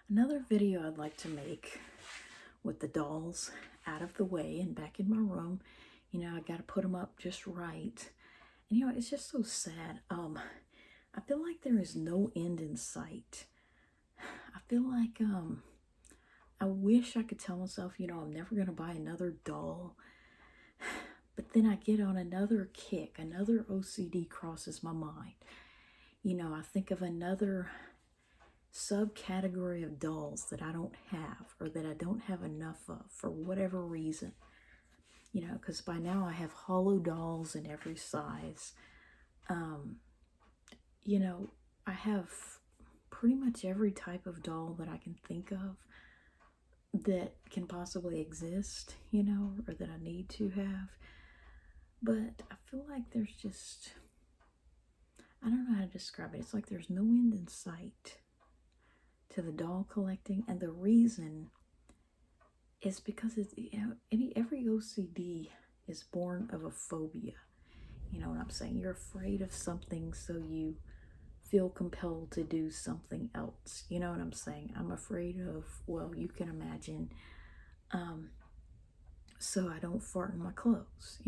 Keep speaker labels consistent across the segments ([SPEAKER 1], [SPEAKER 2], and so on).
[SPEAKER 1] Another video I'd like to make with the dolls out of the way and back in my room. I got to put them up just right. And it's just so sad. I feel like there is no end in sight. I feel like I wish I could tell myself, I'm never going to buy another doll. But then I get on another kick, another OCD crosses my mind. I think of another subcategory of dolls that I don't have or that I don't have enough of for whatever reason. Because by now I have hollow dolls in every size. I have pretty much every type of doll that I can think of that can possibly exist, or that I need to have. But I feel like there's just, I don't know how to describe it. It's like there's no end in sight to the doll collecting, and the reason is because it's every OCD is born of a phobia. You know what I'm saying? You're afraid of something, so you feel compelled to do something else. You know what I'm saying? I'm afraid of, well, you can imagine, so I don't fart in my clothes.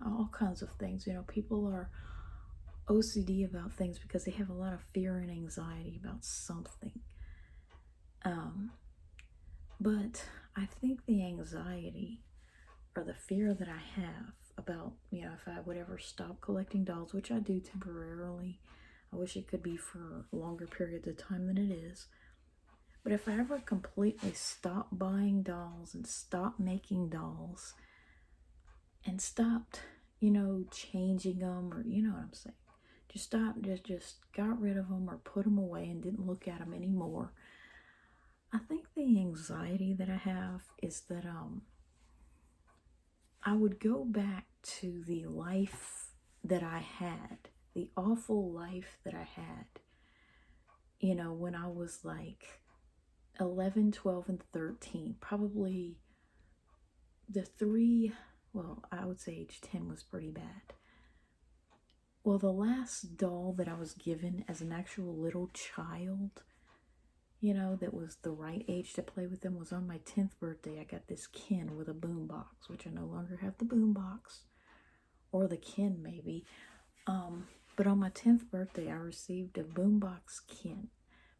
[SPEAKER 1] All kinds of things. People are OCD about things because they have a lot of fear and anxiety about something. But I think the anxiety or the fear that I have about, if I would ever stop collecting dolls, which I do temporarily, I wish it could be for longer periods of time than it is. But if I ever completely stop buying dolls and stop making dolls and stopped, changing them, or you know what I'm saying, just stopped, just got rid of them or put them away and didn't look at them anymore, I think the anxiety that I have is that I would go back to the life that I had, the awful life that I had, when I was like 11, 12, and 13. Probably I would say age 10 was pretty bad. Well, the last doll that I was given as an actual little child, that was the right age to play with them, was on my 10th birthday. I got this Ken with a boombox, which I no longer have the boombox, or the Ken maybe. But on my 10th birthday, I received a boombox Ken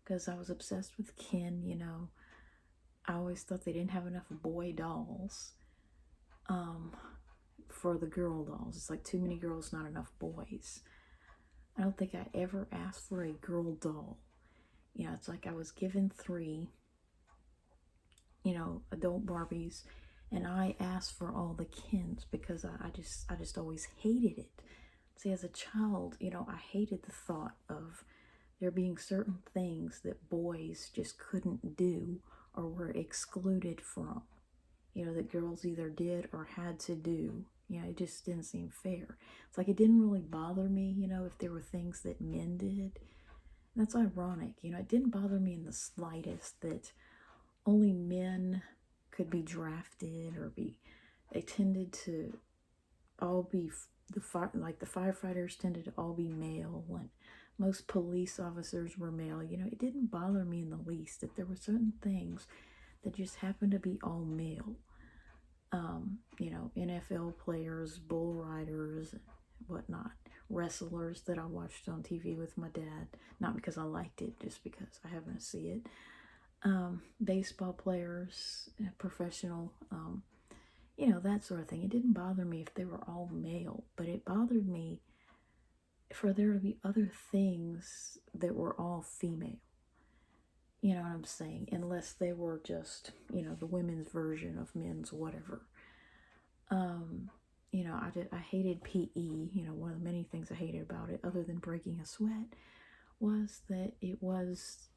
[SPEAKER 1] because I was obsessed with Ken. I always thought they didn't have enough boy dolls for the girl dolls. It's like too many girls, not enough boys. I don't think I ever asked for a girl doll. It's like I was given 3, adult Barbies, and I asked for all the Kens because I just always hated it. See, as a child, I hated the thought of there being certain things that boys just couldn't do or were excluded from, that girls either did or had to do. It just didn't seem fair. It's like it didn't really bother me, if there were things that men did. That's ironic. It didn't bother me in the slightest that only men could be drafted or they tended to all be, the firefighters tended to all be male, and most police officers were male. It didn't bother me in the least that there were certain things that just happened to be all male. NFL players, bull riders, and whatnot. Wrestlers that I watched on TV with my dad, not because I liked it, just because I happened to see it. Baseball players, professional, that sort of thing. It didn't bother me if they were all male, but it bothered me for there to be other things that were all female. You know what I'm saying? Unless they were just, the women's version of men's whatever. I hated PE. One of the many things I hated about it, other than breaking a sweat, was that it was,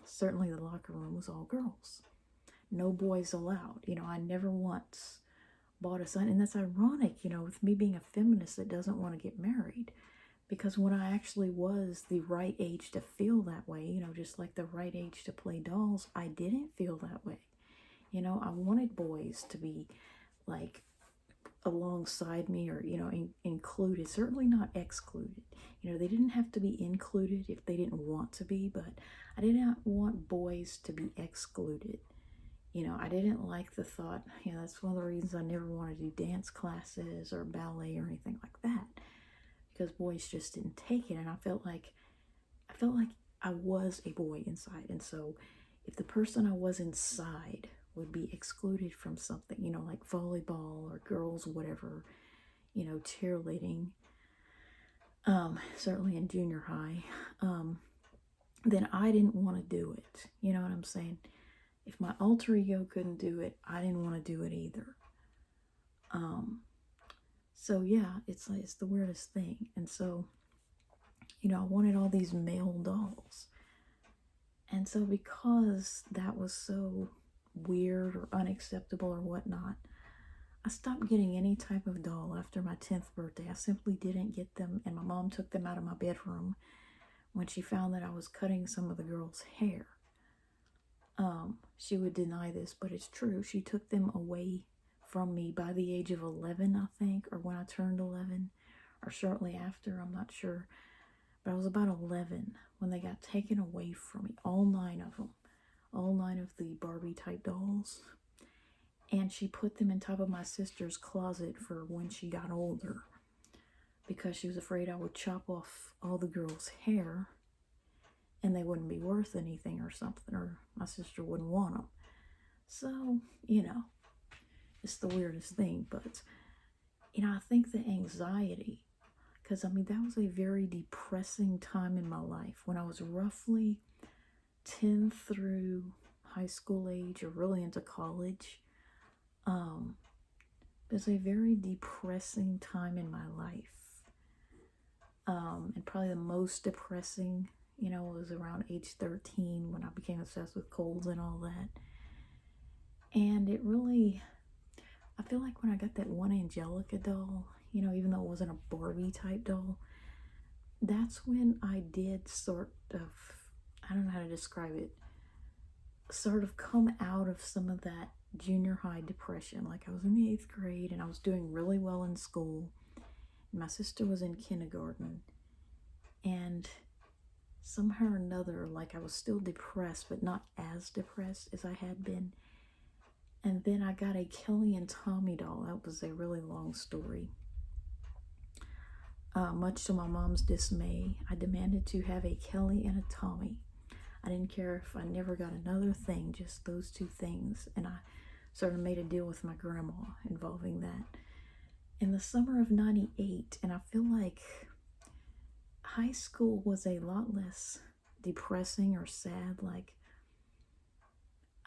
[SPEAKER 1] certainly the locker room was all girls. No boys allowed. I never once bought a son. And that's ironic, with me being a feminist that doesn't want to get married. Because when I actually was the right age to feel that way, just like the right age to play dolls, I didn't feel that way. I wanted boys to be like alongside me or, included, certainly not excluded. They didn't have to be included if they didn't want to be, but I didn't want boys to be excluded. I didn't like the thought, that's one of the reasons I never wanted to do dance classes or ballet or anything like that, because boys just didn't take it, and I felt like I was a boy inside. And so if the person I was inside would be excluded from something, like volleyball or girls, whatever, cheerleading, certainly in junior high, then I didn't want to do it. You know what I'm saying? If my alter ego couldn't do it, I didn't want to do it either. So yeah, it's the weirdest thing. And so, I wanted all these male dolls. And so because that was so weird or unacceptable or whatnot, I stopped getting any type of doll after my 10th birthday. I simply didn't get them, and my mom took them out of my bedroom when she found that I was cutting some of the girls' hair. She would deny this, but it's true. She took them away from me by the age of 11, I think, or when I turned 11, or shortly after, I'm not sure. But I was about 11 when they got taken away from me, all 9 of them, all 9 of the Barbie type dolls. And she put them in top of my sister's closet for when she got older, because she was afraid I would chop off all the girls' hair and they wouldn't be worth anything or something, or my sister wouldn't want them. So, it's the weirdest thing. But, I think the anxiety, because that was a very depressing time in my life when I was roughly 10 through high school age, or really into college. It was a very depressing time in my life. And probably the most depressing, was around age 13 when I became obsessed with colds and all that. And it really, I feel like when I got that one Angelica doll, even though it wasn't a Barbie type doll, that's when I did sort of, I don't know how to describe it, sort of come out of some of that junior high depression. Like, I was in the 8th grade and I was doing really well in school. And my sister was in kindergarten. And somehow or another, like, I was still depressed, but not as depressed as I had been. And then I got a Kelly and Tommy doll. That was a really long story. Much to my mom's dismay, I demanded to have a Kelly and a Tommy. I didn't care if I never got another thing, just those 2 things. And I sort of made a deal with my grandma involving that. In the summer of 98, and I feel like high school was a lot less depressing or sad. Like,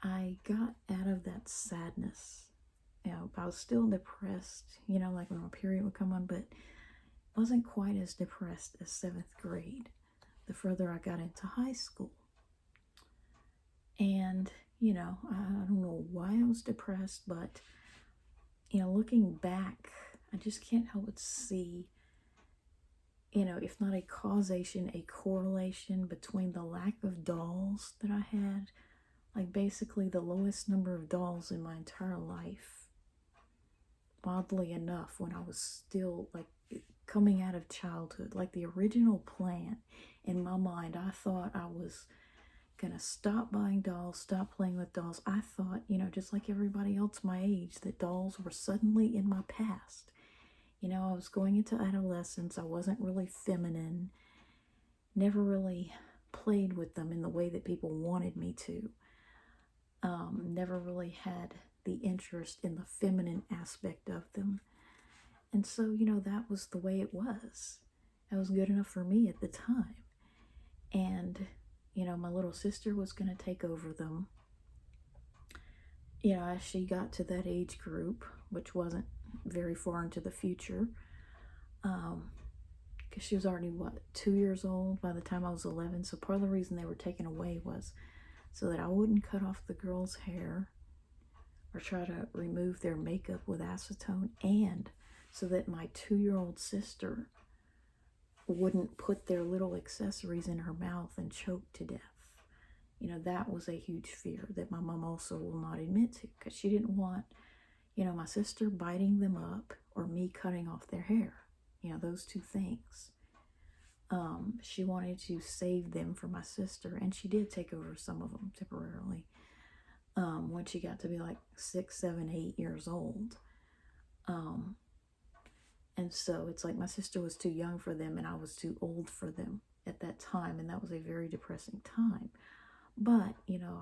[SPEAKER 1] I got out of that sadness. I was still depressed, like when my period would come on, but wasn't quite as depressed as 7th grade the further I got into high school. And, I don't know why I was depressed, but, looking back, I just can't help but see, if not a causation, a correlation between the lack of dolls that I had, like basically the lowest number of dolls in my entire life. Oddly enough, when I was still like coming out of childhood, like the original plan in my mind, I thought I was gonna stop buying dolls, stop playing with dolls. I thought, just like everybody else my age, that dolls were suddenly in my past. I was going into adolescence. I wasn't really feminine, never really played with them in the way that people wanted me to. Never really had the interest in the feminine aspect of them. And so, that was the way it was. That was good enough for me at the time. And, my little sister was going to take over them. As she got to that age group, which wasn't very far into the future, because she was already, 2 years old by the time I was 11. So part of the reason they were taken away was so that I wouldn't cut off the girls' hair or try to remove their makeup with acetone, and so that my 2-year-old sister wouldn't put their little accessories in her mouth and choke to death. That was a huge fear that my mom also will not admit to, because she didn't want, My sister biting them up or me cutting off their hair. Those two things. She wanted to save them for my sister, and she did take over some of them temporarily when she got to be like 6, 7, 8 years old. And so it's like my sister was too young for them, and I was too old for them at that time, and that was a very depressing time. But,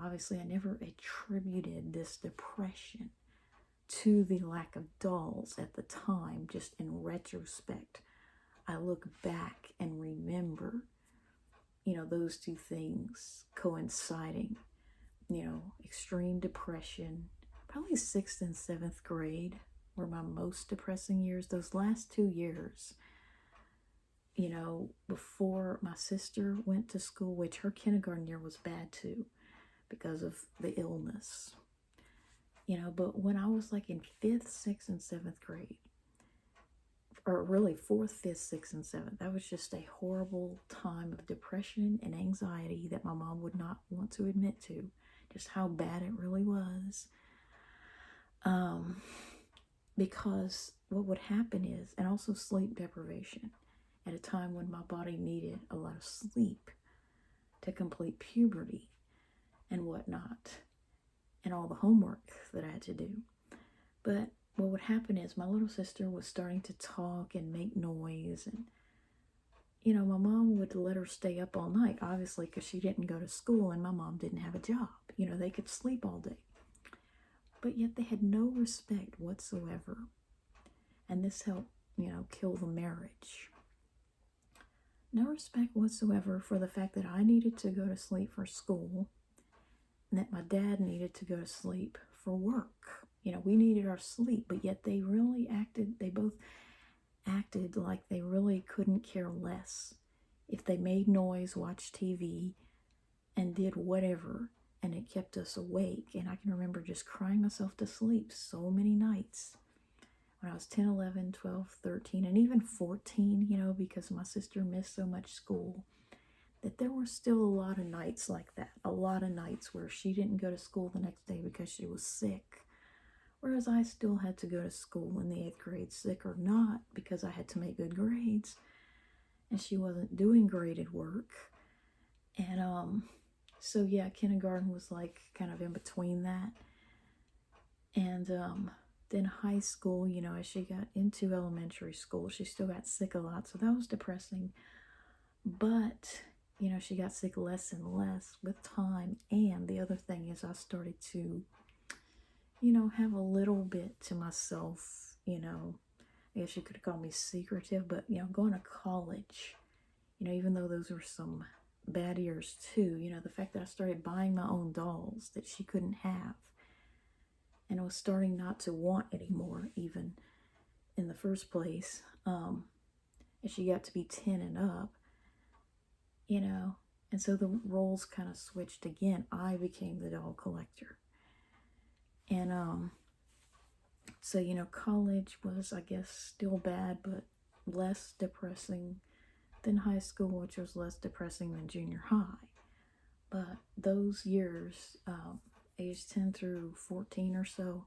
[SPEAKER 1] obviously I never attributed this depression to the lack of dolls at the time. Just in retrospect, I look back and remember, those two things coinciding, extreme depression. Probably 6th and 7th grade were my most depressing years. Those last 2 years, before my sister went to school, which her kindergarten year was bad too because of the illness. But when I was like in 5th, 6th, and 7th grade, or really 4th, 5th, 6th, and 7th, that was just a horrible time of depression and anxiety that my mom would not want to admit to, just how bad it really was. Because what would happen is, and also sleep deprivation, at a time when my body needed a lot of sleep to complete puberty and whatnot, and all the homework that I had to do. But what would happen is my little sister was starting to talk and make noise, and my mom would let her stay up all night, obviously, because she didn't go to school and my mom didn't have a job. They could sleep all day. But yet they had no respect whatsoever. And this helped, kill the marriage. No respect whatsoever for the fact that I needed to go to sleep for school and that my dad needed to go to sleep for work. We needed our sleep, but yet they both acted like they really couldn't care less if they made noise, watched TV, and did whatever, and it kept us awake. And I can remember just crying myself to sleep so many nights when I was 10, 11, 12, 13, and even 14, because my sister missed so much school, that there were still a lot of nights like that. A lot of nights where she didn't go to school the next day because she was sick. Whereas I still had to go to school in the 8th grade, sick or not, because I had to make good grades. And she wasn't doing graded work. And so yeah, kindergarten was like kind of in between that. And then high school, as she got into elementary school, she still got sick a lot. So that was depressing. But, she got sick less and less with time. And the other thing is I started to, have a little bit to myself, I guess you could call me secretive, but, going to college, even though those were some bad years too, the fact that I started buying my own dolls that she couldn't have, and I was starting not to want anymore, even in the first place, as she got to be 10 and up, and so the roles kind of switched again. I became the doll collector. And so college was, I guess, still bad, but less depressing than high school, which was less depressing than junior high. But those years, age 10 through 14 or so,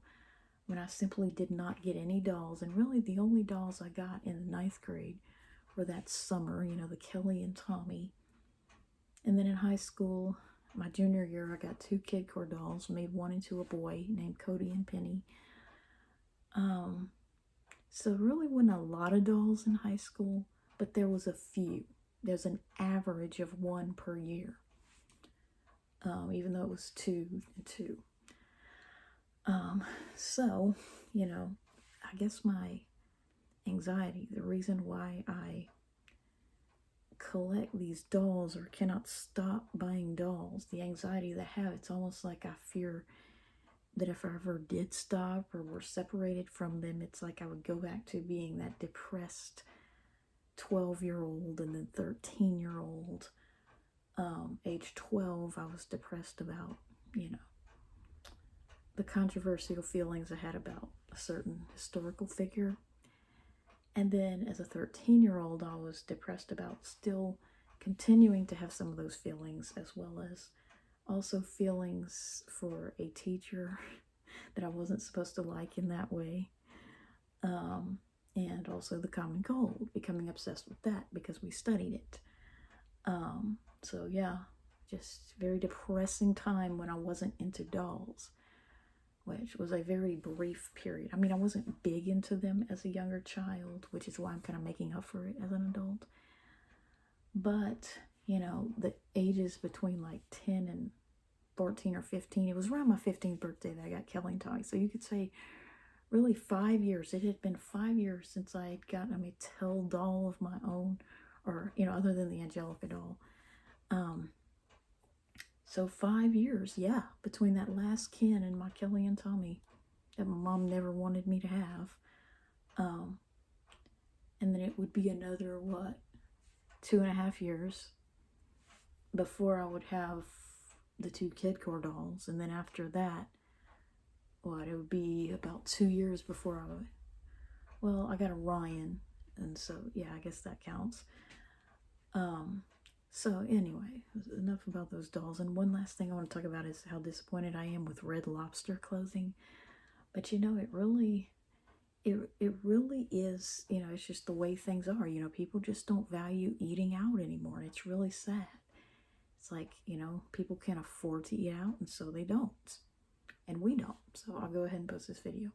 [SPEAKER 1] when I simply did not get any dolls, and really the only dolls I got in the 9th grade were that summer, the Kelly and Tommy. And then in high school, my junior year, I got 2 Kid Core dolls, made one into a boy named Cody and Penny. So really wasn't a lot of dolls in high school, but there was a few. There's an average of 1 per year, even though it was 2 and 2. So, I guess my anxiety, the reason why I collect these dolls or cannot stop buying dolls, the anxiety that I have, it's almost like I fear that if I ever did stop or were separated from them, it's like I would go back to being that depressed 12-year-old and then 13-year-old. Age 12, I was depressed about, the controversial feelings I had about a certain historical figure. And then as a 13-year-old, I was depressed about still continuing to have some of those feelings, as well as also feelings for a teacher that I wasn't supposed to like in that way. And also the common cold, becoming obsessed with that because we studied it. So yeah, just very depressing time when I wasn't into dolls, which was a very brief period. I mean, I wasn't big into them as a younger child, which is why I'm kind of making up for it as an adult. But, you know, the ages between like 10 and 14 or 15, it was around my 15th birthday that I got Kelly and Tommy. So you could say really 5 years. It had been 5 years since I had gotten a Mattel doll of my own, or, you know, other than the Angelica doll. So 5 years, yeah, between that last Ken and my Kelly and Tommy that my mom never wanted me to have. And then it would be another, what, 2.5 years before I would have the two Kidcore dolls. And then after that, what, it would be about 2 years before I would, well, I got a Ryan, and so, yeah, I guess that counts. So anyway, enough about those dolls. And one last thing I want to talk about is how disappointed I am with Red Lobster closing. But you know, it really is, you know, it's just the way things are. You know, people just don't value eating out anymore. And it's really sad. It's like, you know, people can't afford to eat out, and so they don't. And we don't. So I'll go ahead and post this video.